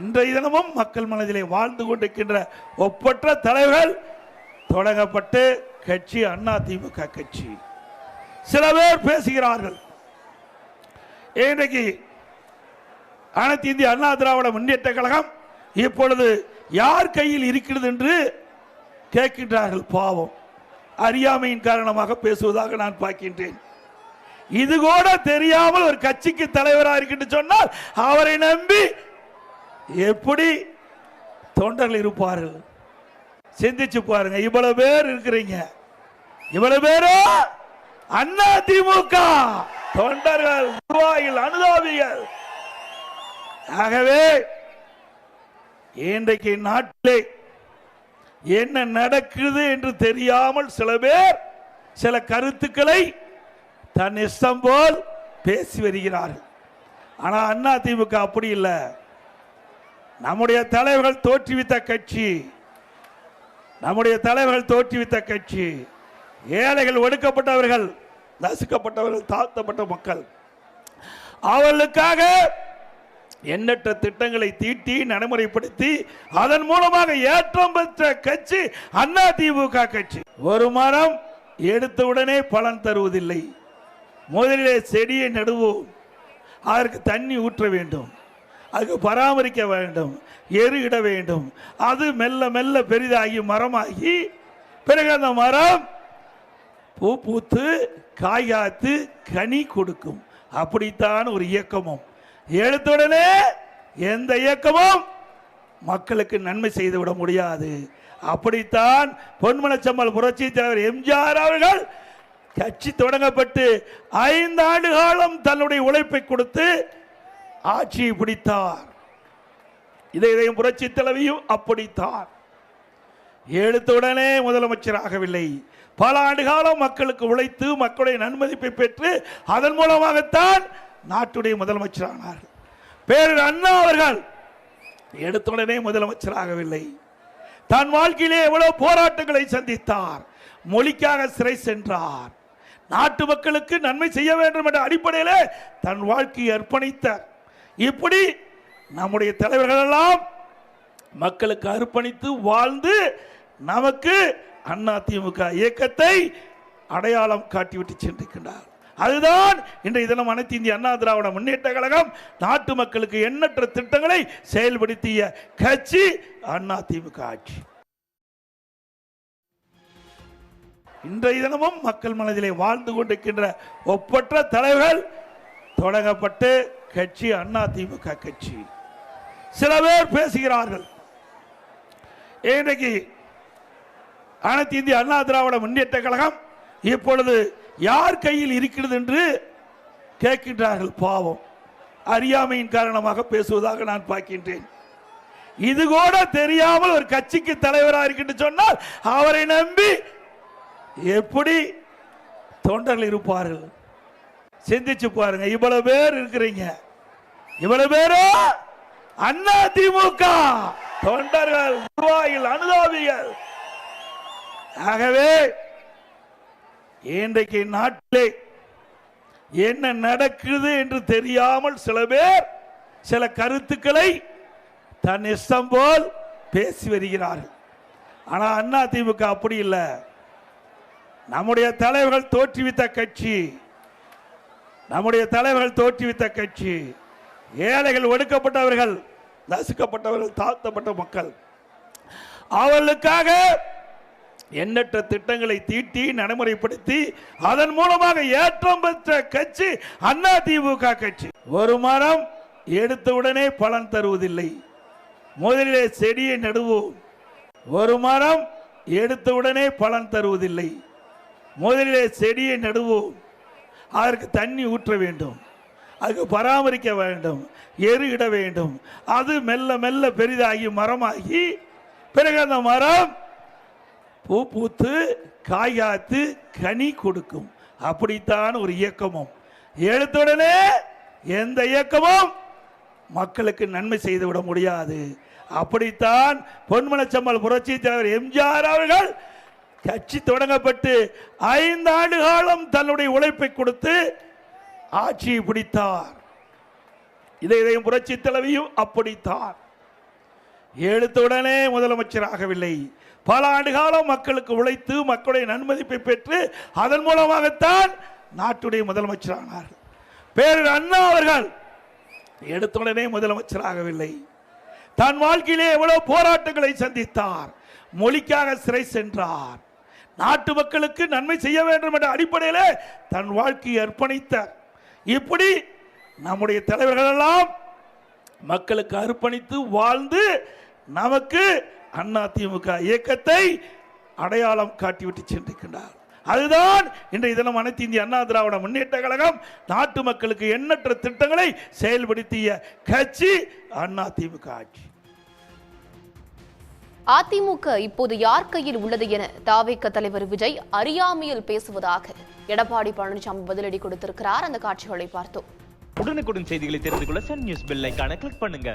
இன்றைய தினமும் மக்கள் மனதிலே வாழ்ந்து கொண்டிருக்கின்ற ஒப்பற்ற தலைவர்கள் தொடங்கப்பட்டு கட்சி அதிமுக கட்சி. சில பேர் பேசுகிறார்கள், இன்றைக்கு அனைத்து இந்திய அண்ணா திராவிட முன்னேற்ற கழகம் இப்பொழுது யார் கையில் இருக்கிறது என்று கேட்கின்றார்கள். பாவம், அறியாமையின் காரணமாக பேசுவதாக நான் பார்க்கின்றேன். இது கூட தெரியாமல் ஒரு கட்சிக்கு தலைவராக இருக்கின்ற சொன்னால் அவரை நம்பி எப்படி தொண்டர்கள் இருப்பார்கள்? சிந்திச்சு பாருங்க. இவ்வளவு பேர் இருக்கிறீங்க, இவ்வளவு பேரும் அதிமுக தொண்டர்கள், நிர்வாகிகள், அனுதாபிகள். ஆகவே இன்றைக்கு நாட்டிலே என்ன நடக்குது என்று தெரியாமல் சில பேர் சில கருத்துக்களை தன் இஷ்டம் போல் பேசி வருகிறார்கள். ஆனால் அதிமுக அப்படி இல்லை. நம்முடைய தலைவர்கள் தோற்றுவித்த கட்சி, நம்முடைய தலைவர்கள் தோற்றுவித்த கட்சி. ஏழைகள், ஒடுக்கப்பட்டவர்கள், நசுக்கப்பட்டவர்கள், தாழ்த்தப்பட்ட மக்கள், அவர்களுக்காக எண்ணற்ற திட்டங்களை தீட்டி நடைமுறைப்படுத்தி அதன் மூலமாக ஏற்றம் பெற்ற கட்சி அதிமுக கட்சி. ஒரு மரம் எடுத்தவுடனே பலன் தருவதில்லை. முதலிலே செடியை நடுவோம், அதற்கு தண்ணி ஊற்ற வேண்டும், அதுக்கு பராமரிக்க வேண்டும், எரு இட வேண்டும். அது மெல்ல மெல்ல பெரிதாகி மரமாகி பிறகு அந்த மரம் பூ பூத்து காய்காத்து கனி கொடுக்கும். அப்படித்தான் ஒரு இயக்கமும். எடுத்துடனே எந்த இயக்கமும் மக்களுக்கு நன்மை செய்துவிட முடியாது. அப்படித்தான் பொன்மனச்செம்மல் புரட்சி தலைவர் எம்ஜிஆர் அவர்கள் கட்சி தொடங்கப்பட்டு 5 ஆண்டு காலம் தன்னுடைய உழைப்பை கொடுத்து ஆட்சியை பிடித்தார். இதையும் புரட்சி தலைவியும் அப்படித்தான். எடுத்துடனே முதலமைச்சராகவில்லை. பல ஆண்டு காலம் மக்களுக்கு உழைத்து மக்களுடைய நன்மதிப்பை பெற்று அதன் மூலமாகத்தான் நாட்டுடைய முதலமைச்சரானார்கள். பேரறிஞர் அண்ணா அவர்கள் எடுத்துடனே முதலமைச்சராகவில்லை. தன் வாழ்க்கையிலே எவ்வளவு போராட்டங்களை சந்தித்தார். மொழிக்காக சிறை சென்றார். நாட்டு மக்களுக்கு நன்மை செய்ய வேண்டும் என்ற அடிப்படையில் தன் வாழ்க்கையை அர்ப்பணித்தார். இப்படி நம்முடைய தலைவர்கள் எல்லாம் மக்களுக்கு அர்ப்பணித்து வாழ்ந்து நமக்கு அதிமுக இயக்கத்தை அடையாளம் காட்டிவிட்டு சென்றிருக்கின்றார். அதுதான் இன்றைய தினம் அனைத்து இந்திய அண்ணா திராவிட முன்னேற்ற கழகம் நாட்டு மக்களுக்கு எண்ணற்ற திட்டங்களை செயல்படுத்திய கட்சி அதிமுக ஆட்சி. இன்றைய தினமும் மக்கள் மனதிலே வாழ்ந்து கொண்டிருக்கின்ற ஒப்பற்ற தலைவர்கள் தொடங்கப்பட்டு கட்சி அதிமுக கட்சி. சில பேர் பேசுகிறார்கள், இன்றைக்கு அனைத்து இந்திய அண்ணா திராவிட முன்னேற்ற கழகம் இப்பொழுது யார் கையில் இருக்கிறது என்று கேட்கின்றார்கள். பாவம், அறியாமையின் காரணமாக பேசுவதாக நான் பார்க்கின்றேன். இது கூட தெரியாமல் ஒரு கட்சிக்கு தலைவராக இருக்கின்ற சொன்னால் அவரை நம்பி எப்படி தொண்டர்கள் இருப்பார்கள்? சிந்திச்சு பாருங்க. இவ்வளவு பேர் இருக்கிறீங்க, இவ்வளவு பேரும் அதிமுக தொண்டர்கள், நிர்வாகிகள், அனுதாபிகள். ஆகவே இன்றைக்கு நாட்டிலே என்ன நடக்குது என்று தெரியாமல் சில பேர் சில கருத்துக்களை தன் இஷ்டம் போல் பேசி வருகிறார்கள். ஆனால் அதிமுக அப்படி இல்லை. நம்முடைய தலைவர்கள் தோற்றுவித்த கட்சி, நம்முடைய தலைவர்கள் தோற்றுவித்த கட்சி. ஏழைகள், ஒடுக்கப்பட்டவர்கள், நசுக்கப்பட்டவர்கள், தாழ்த்தப்பட்ட மக்கள், அவர்களுக்காக எண்ணற்ற திட்டங்களை தீட்டி நடைமுறைப்படுத்தி அதன் மூலமாக ஏற்றம் பெற்ற கட்சி அதிமுக கட்சி. ஒரு மரம் எடுத்தவுடனே பலன் தருவதில்லை. முதலிலே செடியை நடுவோம். ஒரு மரம் எடுத்தவுடனே பலன் தருவதில்லை. முதலிலே செடியை நடுவோம், அதற்கு தண்ணி ஊற்ற வேண்டும், அதுக்கு பராமரிக்க வேண்டும், எரு இட வேண்டும். அது மெல்ல மெல்ல பெரிதாகி மரமாகி பிறகு அந்த மரம் பூ பூத்து காய்காத்து கனி கொடுக்கும். அப்படித்தான் ஒரு இயக்கமும். எடுத்துடனே எந்த இயக்கமும் மக்களுக்கு நன்மை செய்துவிட முடியாது. அப்படித்தான் பொன்மனச்செம்மல் புரட்சி தலைவர் எம்ஜிஆர் அவர்கள் கட்சி தொடங்கப்பட்டு 5 ஆண்டு காலம் தன்னுடைய உழைப்பை கொடுத்து ஆட்சியை பிடித்தார். இதையும் புரட்சி தலைவியும் அப்படித்தான். எடுத்தவுடனே முதலமைச்சராகவில்லை. பல ஆண்டு காலம் மக்களுக்கு உழைத்து மக்களுடைய நன்மதிப்பை பெற்று அதன் மூலமாகத்தான் நாட்டுடைய முதலமைச்சரானார்கள். பேரறிஞர் அண்ணா அவர்கள் எடுத்தவுடனே முதலமைச்சராகவில்லை. தன் வாழ்க்கையிலே எவ்வளவு போராட்டங்களை சந்தித்தார். மொழிக்காக சிறை சென்றார். நாட்டு மக்களுக்கு நன்மை செய்ய வேண்டும் என்ற அடிப்படையிலே தன் வாழ்க்கையை அர்ப்பணித்தார். இப்படி நம்முடைய தலைவர்கள் எல்லாம் மக்களுக்கு அர்ப்பணித்து வாழ்ந்து நமக்கு அதிமுக இயக்கத்தை அடையாளம் காட்டிவிட்டு சென்றிருக்கின்றார். அதுதான் இன்றைய தினம் அனைத்து இந்திய அண்ணா திராவிட முன்னேற்ற கழகம் நாட்டு மக்களுக்கு எண்ணற்ற திட்டங்களை செயல்படுத்திய கட்சி அதிமுக ஆட்சி. அதிமுக இப்போது யார் கையில் உள்ளது என தாவேக தலைவர் விஜய் அறியாமையில் பேசுவதாக எடப்பாடி பழனிசாமி பதிலடி கொடுத்திருக்கிறார். அந்த காட்சிகளை பார்த்தோம். உடனுக்குடன் செய்திகளை தெரிந்து கொள்ள சன் நியூஸ் பெல் ஐகானை கிளிக் பண்ணுங்க.